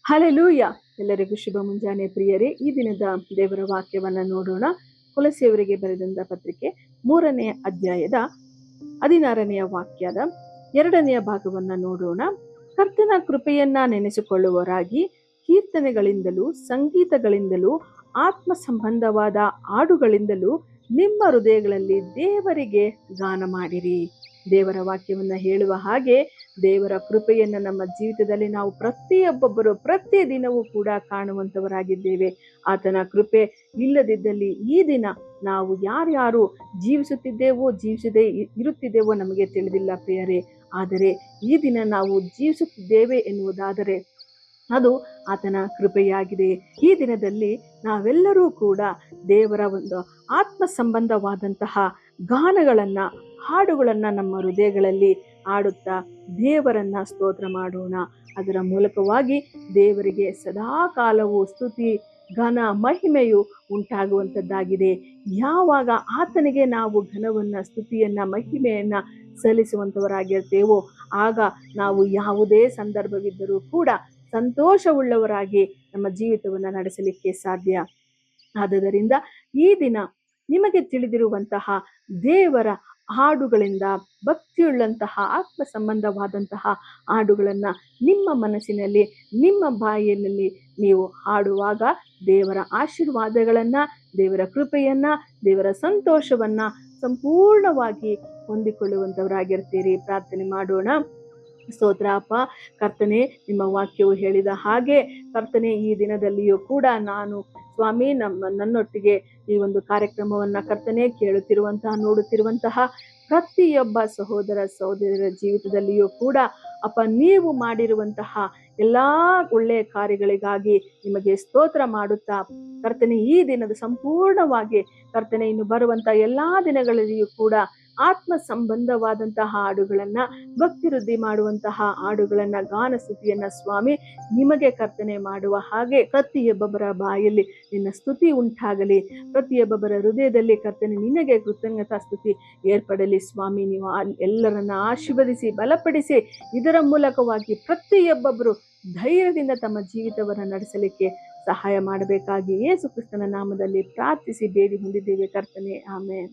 Hallelujah. ಎಲ್ಲರಿಗೂ ಶುಭ ಮುಂಜಾನೆ ಪ್ರಿಯರೇ. ಈ ದಿನದ ದೇವರ ವಾಕ್ಯವನ್ನ ನೋಡೋಣ. ಕೊಲೊಸ್ಸೆಯವರಿಗೆ ಬರೆದಂತ ಪತ್ರಿಕೆ 3ನೇ ಅಧ್ಯಾಯದ 16ನೇ ವಾಕ್ಯದ 2ನೇ ಭಾಗವನ್ನ ನೋಡೋಣ. ಕರ್ತನ ಕೃಪೆಯನ್ನ ನೆನೆಸಿಕೊಳ್ಳುವವರಾಗಿ ಕೀರ್ತನೆಗಳಿಂದಲೂ ಸಂಗೀತಗಳಿಂದಲೂ ಆತ್ಮ ಸಂಬಂಧವಾದ ಹಾಡುಗಳಿಂದಲೂ ನಿಮ್ಮ ಹೃದಯಗಳಲ್ಲಿ ದೇವರಿಗೆ ಗಾನ ಮಾಡಿರಿ. ದೇವರ ವಾಕ್ಯವನ್ನ ಹೇಳುವ ಹಾಗೆ ದೇವರ ಕೃಪೆಯನ್ನ ನಮ್ಮ ಜೀವಿತದಲ್ಲಿ ನಾವು ಪ್ರತಿಯೊಬ್ಬೊಬ್ಬರು ಪ್ರತಿ ದಿನವೂ ಕೂಡ ಕಾಣುವಂತವರಾಗಿದ್ದೇವೆ. ಆತನ ಕೃಪೆ ಇಲ್ಲದಿದ್ದಲ್ಲಿ ಈ ದಿನ ನಾವು ಯಾರ್ಯಾರು ಜೀವಿಸದೇ ಇರುತ್ತಿದ್ದೇವೋ ನಮಗೆ ತಿಳಿದಿಲ್ಲ ಪ್ರಿಯರೇ. ಆದರೆ ಈ ದಿನ ನಾವು ಜೀವಿಸುತ್ತಿದ್ದೇವೆ ಎನ್ನುವುದಾದರೆ ಅದು ಆತನ ಕೃಪೆಯಾಗಿದೆ. ಈ ದಿನದಲ್ಲಿ ನಾವೆಲ್ಲರೂ ಕೂಡ ದೇವರ ಒಂದು ಆತ್ಮ ಸಂಬಂಧವಾದಂತಹ ಗಾನಗಳನ್ನ ಹಾಡುಗಳನ್ನ ನಮ್ಮ ಹೃದಯಗಳಲ್ಲಿ ಹಾಡುತ್ತಾ ದೇವರನ್ನ ಸ್ತೋತ್ರ ಮಾಡೋಣ. ಅದರ ಮೂಲಕವಾಗಿ ದೇವರಿಗೆ ಸದಾ ಕಾಲವು ಸ್ತುತಿ ಘನ ಮಹಿಮೆಯು ಉಂಟಾಗುವಂಥದ್ದಾಗಿದೆ. ಯಾವಾಗ ಆತನಿಗೆ ನಾವು ಘನವನ್ನ ಸ್ತುತಿಯನ್ನ ಮಹಿಮೆಯನ್ನ ಸಲ್ಲಿಸುವಂತವರಾಗಿರ್ತೇವೋ ಆಗ ನಾವು ಯಾವುದೇ ಸಂದರ್ಭವಿದ್ದರೂ ಕೂಡ ಸಂತೋಷವುಳ್ಳವರಾಗಿ ನಮ್ಮ ಜೀವಿತವನ್ನ ನಡೆಸಲಿಕ್ಕೆ ಸಾಧ್ಯ. ಆದುದರಿಂದ ಈ ದಿನ ನಿಮಗೆ ತಿಳಿದಿರುವಂತಹ ದೇವರ ಹಾಡುಗಳಿಂದ ಭಕ್ತಿಯುಳ್ಳಂತಹ ಆತ್ಮ ಸಂಬಂಧವಾದಂತಹ ಹಾಡುಗಳನ್ನ ನಿಮ್ಮ ಮನಸ್ಸಿನಲ್ಲಿ ನಿಮ್ಮ ಬಾಯಿಯಲ್ಲಿ ನೀವು ಹಾಡುವಾಗ ದೇವರ ಆಶೀರ್ವಾದಗಳನ್ನ, ದೇವರ ಕೃಪೆಯನ್ನ, ದೇವರ ಸಂತೋಷವನ್ನ ಸಂಪೂರ್ಣವಾಗಿ ಹೊಂದಿಕೊಳ್ಳುವಂತವರಾಗಿರ್ತೀರಿ. ಪ್ರಾರ್ಥನೆ ಮಾಡೋಣ. ಸ್ತೋತ್ರ ಅಪ್ಪ ಕರ್ತನೆ, ನಿಮ್ಮ ವಾಕ್ಯವು ಹೇಳಿದ ಹಾಗೆ ಕರ್ತನೆ ಈ ದಿನದಲ್ಲಿಯೂ ಕೂಡ ನಾನು ಸ್ವಾಮಿ ನನ್ನೊಟ್ಟಿಗೆ ಈ ಒಂದು ಕಾರ್ಯಕ್ರಮವನ್ನ ಕರ್ತನೆ ಕೇಳುತ್ತಿರುವಂತಹ ನೋಡುತ್ತಿರುವಂತಹ ಪ್ರತಿಯೊಬ್ಬ ಸಹೋದರ ಸಹೋದರಿಯರ ಜೀವಿತದಲ್ಲಿಯೂ ಕೂಡ ಅಪ್ಪ ನೀವು ಮಾಡಿರುವಂತಹ ಎಲ್ಲಾ ಒಳ್ಳೆಯ ಕಾರ್ಯಗಳಿಗಾಗಿ ನಿಮಗೆ ಸ್ತೋತ್ರ ಮಾಡುತ್ತಾ ಕರ್ತನೆ ಈ ದಿನದ ಸಂಪೂರ್ಣವಾಗಿ ಕರ್ತನೆ ಇನ್ನು ಬರುವಂತಹ ಎಲ್ಲಾ ದಿನಗಳಲ್ಲಿಯೂ ಕೂಡ ಆತ್ಮ ಸಂಬಂಧವಾದಂತಹ ಹಾಡುಗಳನ್ನ, ಭಕ್ತಿ ವೃದ್ಧಿ ಮಾಡುವಂತಹ ಹಾಡುಗಳನ್ನ, ಗಾನ ಸ್ತುತಿಯನ್ನ ಸ್ವಾಮಿ ನಿಮಗೆ ಕರ್ತನೆ ಮಾಡುವ ಹಾಗೆ ಪ್ರತಿಯೊಬ್ಬೊಬ್ಬರ ಬಾಯಲ್ಲಿ ನಿನ್ನ ಸ್ತುತಿ ಉಂಟಾಗಲಿ. ಪ್ರತಿಯೊಬ್ಬೊಬ್ಬರ ಹೃದಯದಲ್ಲಿ ಕರ್ತನೆ ನಿನಗೆ ಕೃತಜ್ಞತಾ ಸ್ತುತಿ ಏರ್ಪಡಲಿ ಸ್ವಾಮಿ. ನೀವು ಎಲ್ಲರನ್ನ ಆಶೀರ್ವದಿಸಿ ಬಲಪಡಿಸಿ ಇದರ ಮೂಲಕವಾಗಿ ಪ್ರತಿಯೊಬ್ಬೊಬ್ಬರು ಧೈರ್ಯದಿಂದ ತಮ್ಮ ಜೀವಿತವನ್ನು ನಡೆಸಲಿಕ್ಕೆ ಸಹಾಯ ಮಾಡಬೇಕಾಗಿ ಯೇಸು ಕ್ರಿಸ್ತನ ನಾಮದಲ್ಲಿ ಪ್ರಾರ್ಥಿಸಿ ಬೇಡಿ ಹೊಂದಿದ್ದೇವೆ ಕರ್ತನೆ. ಆಮೆನ್.